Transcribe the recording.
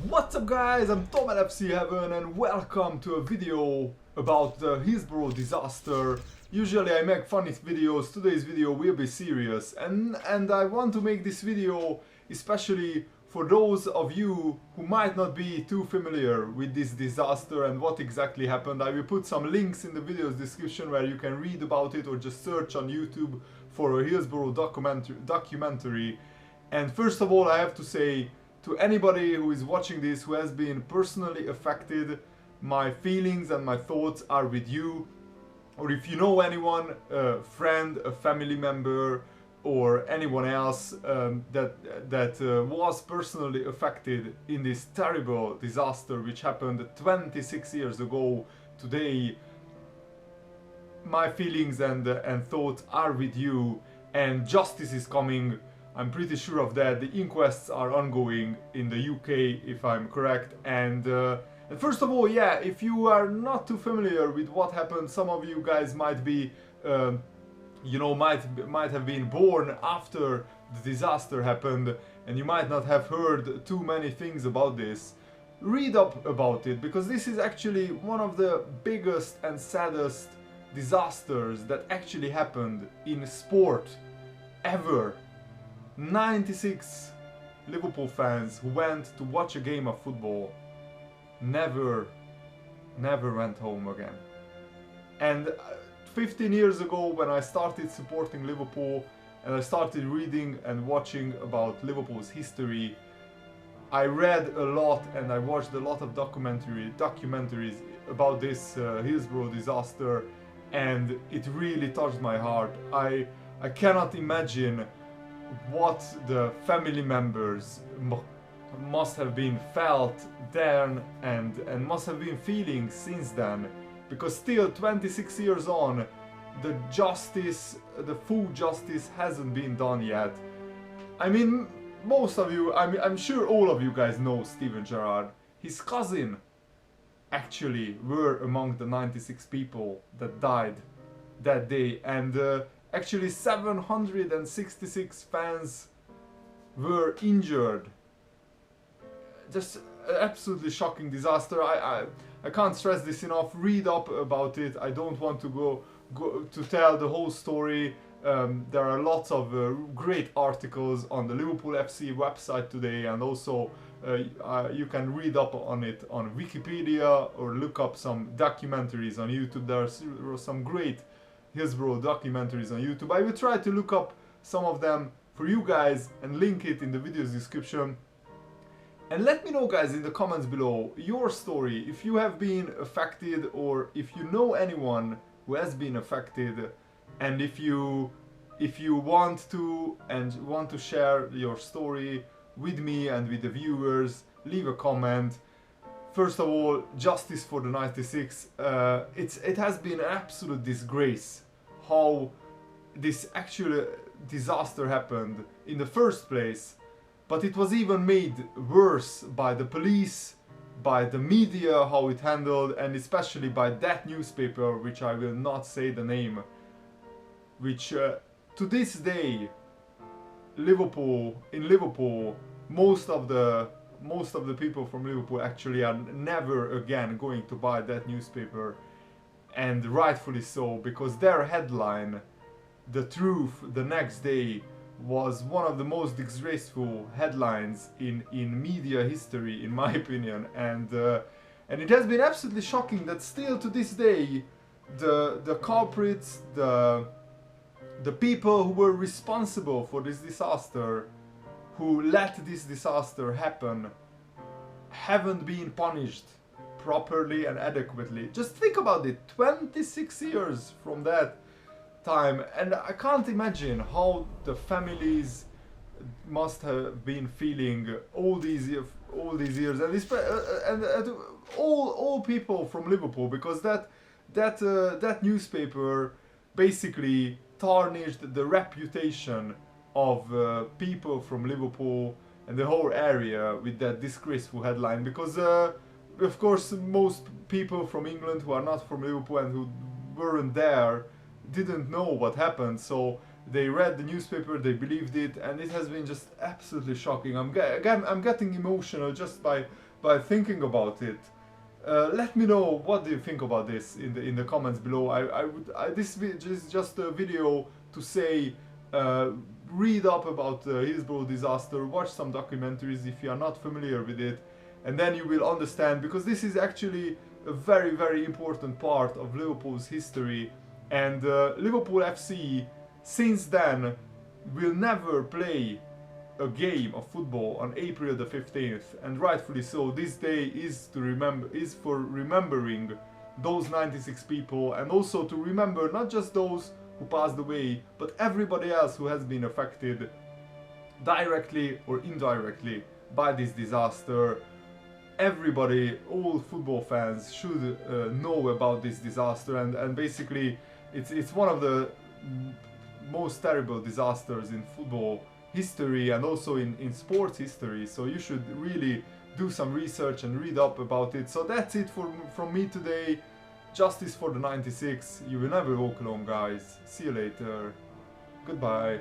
What's up guys, I'm Tom at FC Heaven and welcome to a video about the Hillsborough disaster. Usually I make funny videos, today's video will be serious and I want to make this video especially for those of you who might not be too familiar with this disaster and what exactly happened. I will put some links in the video's description where you can read about it or just search on YouTube for a Hillsborough documentary. And first of all I have to say, to anybody who is watching this who has been personally affected, my feelings and my thoughts are with you. Or if you know anyone, a friend, a family member, or anyone else that was personally affected in this terrible disaster which happened 26 years ago today, my feelings and thoughts are with you, and justice is coming. I'm pretty sure of that. The inquests are ongoing in the UK, if I'm correct. And first of all, yeah, if you are not too familiar with what happened, some of you guys might be, might have been born after the disaster happened, and you might not have heard too many things about this. Read up about it, because this is actually one of the biggest and saddest disasters that actually happened in sport ever. 96 Liverpool fans who went to watch a game of football never went home again. And 15 years ago, when I started supporting Liverpool and I started reading and watching about Liverpool's history, I read a lot and I watched a lot of documentaries about this Hillsborough disaster, and it really touched my heart. I cannot imagine what the family members must have been felt then and must have been feeling since then, because still 26 years on, the full justice hasn't been done yet. I mean, most of you, I'm sure all of you guys know Steven Gerrard. His cousin actually were among the 96 people that died that day, and actually 766 fans were injured. Just absolutely shocking disaster. I can't stress this enough. Read up about it. I don't want to go to tell the whole story. There are lots of great articles on the Liverpool FC website today, and also you can read up on it on Wikipedia or look up some documentaries on YouTube. There are some great Hillsborough documentaries on YouTube. I will try to look up some of them for you guys and link it in the video's description. And let me know guys in the comments below your story, if you have been affected or if you know anyone who has been affected, and if you want to share your story with me and with the viewers, leave a comment. First of all, justice for the 96. It has been an absolute disgrace how this actual disaster happened in the first place, but it was even made worse by the police, by the media, how it handled, and especially by that newspaper, which I will not say the name, which to this day, in Liverpool, most of the people from Liverpool actually are never again going to buy that newspaper, and rightfully so, because their headline, The Truth, the next day, was one of the most disgraceful headlines in media history, in my opinion, and it has been absolutely shocking that still to this day the culprits, the people who were responsible for this disaster, who let this disaster happen, haven't been punished properly and adequately. Just think about it, 26 years from that time, and I can't imagine how the families must have been feeling all these years, and all people from Liverpool, because that newspaper basically tarnished the reputation of people from Liverpool and the whole area with that disgraceful headline, because of course most people from England who are not from Liverpool and who weren't there didn't know what happened, so they read the newspaper, they believed it, and it has been just absolutely shocking. I'm getting emotional just by by thinking about it. Let me know what do you think about this in the comments below. This is just a video to say, read up about the Hillsborough disaster, watch some documentaries if you are not familiar with it, and then you will understand, because this is actually a very, very important part of Liverpool's history. And Liverpool FC since then will never play a game of football on April the 15th, and rightfully so. This day is for remembering those 96 people, and also to remember not just those who passed away, but everybody else who has been affected directly or indirectly by this disaster. Everybody, all football fans should know about this disaster, and basically it's one of the most terrible disasters in football history and also in sports history, so you should really do some research and read up about it. So that's it from me today. Justice for the 96. You will never walk alone, guys. See you later. Goodbye.